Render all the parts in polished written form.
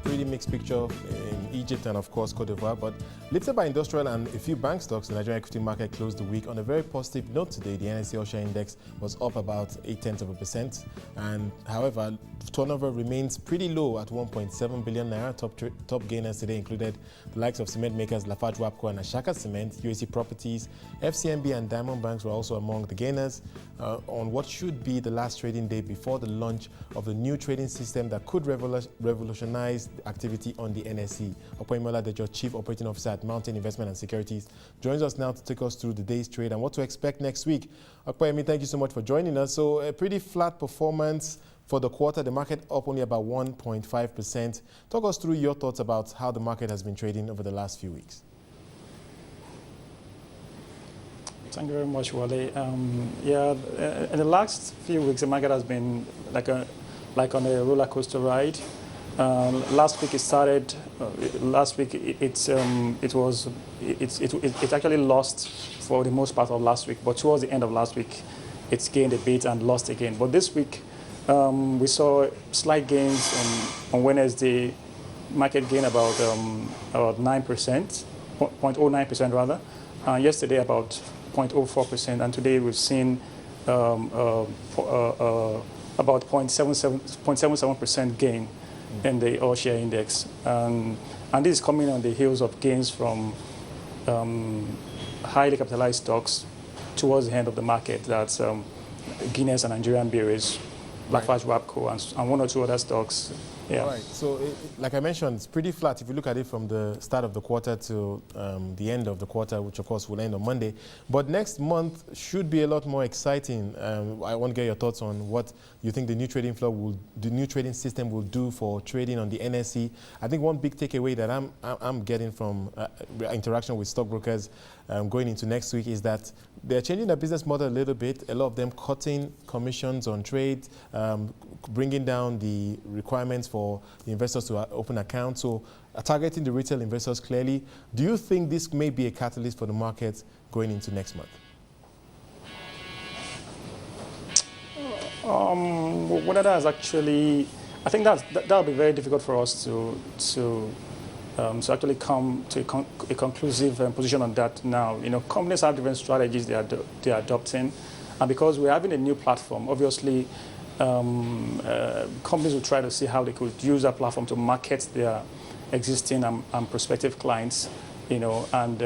pretty mixed picture in Egypt and, of course, Cote d'Ivoire. But lifted by industrial and a few bank stocks, the Nigerian equity market closed the week on a very positive note today. The NSE All-Share Index was up about 0.8%. And however, turnover remains pretty low at 1.7 billion naira. Top gainers today included the likes of cement makers Lafarge Wapco and Ashaka Cement, UAC Properties, FCMB and Diamond Banks were also among the gainers on what should be the last trading day before the launch of the new trading system that could revolutionize activity on the NSE. Opoyimola Dejo, Chief Operating Officer at Mountain Investment and Securities, joins us now to take us through the day's trade and what to expect next week. Opoyemi, thank you so much for joining us. So a pretty flat performance for the quarter, the market up only about 1.5%. Talk us through your thoughts about how the market has been trading over the last few weeks. Thank you very much, Wale. In the last few weeks, the market has been like on a roller coaster ride. Last week it started. Last week it actually lost for the most part of last week, but towards the end of last week, it's gained a bit and lost again. But this week, we saw slight gains on Wednesday. Market gained about 9%, 0.09% rather. Yesterday about 0.04%, and today we've seen about 0.77% gain in the all-share index, and this is coming on the heels of gains from highly capitalized stocks towards the end of the market. That's Guinness and Nigerian breweries, Lafarge Wapco, and one or two other stocks. Yeah. All right. So, like I mentioned, it's pretty flat if you look at it from the start of the quarter to the end of the quarter, which of course will end on Monday. But next month should be a lot more exciting. I want to get your thoughts on what you think the new trading system will do for trading on the NSE. I think one big takeaway that I'm getting from interaction with stockbrokers going into next week is that they're changing their business model a little bit. A lot of them cutting commissions on trade, bringing down the requirements for the investors to open accounts, so targeting the retail investors clearly. Do you think this may be a catalyst for the market going into next month? Whether that's actually, I think that'll be very difficult for us to actually come to a conclusive position on that now. You know, companies have different strategies they are adopting, and because we're having a new platform, obviously companies will try to see how they could use that platform to market their existing and prospective clients. You know, and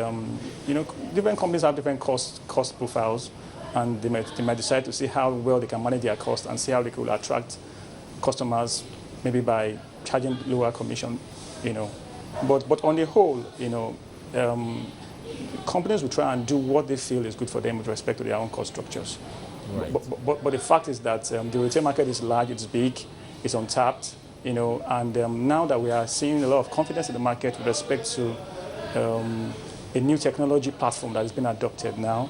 different companies have different cost profiles, and they might decide to see how well they can manage their cost and see how they could attract customers, maybe by charging lower commission. You know, but on the whole, you know, companies will try and do what they feel is good for them with respect to their own cost structures. Right. But the fact is that the retail market is large, it's big, it's untapped, you know, and now that we are seeing a lot of confidence in the market with respect to a new technology platform that has been adopted now,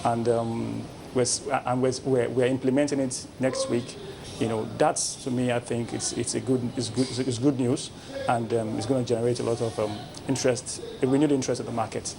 and we're implementing it next week. You know, that's, to me, I think it's good news, and it's going to generate a lot of interest, a renewed interest in the market.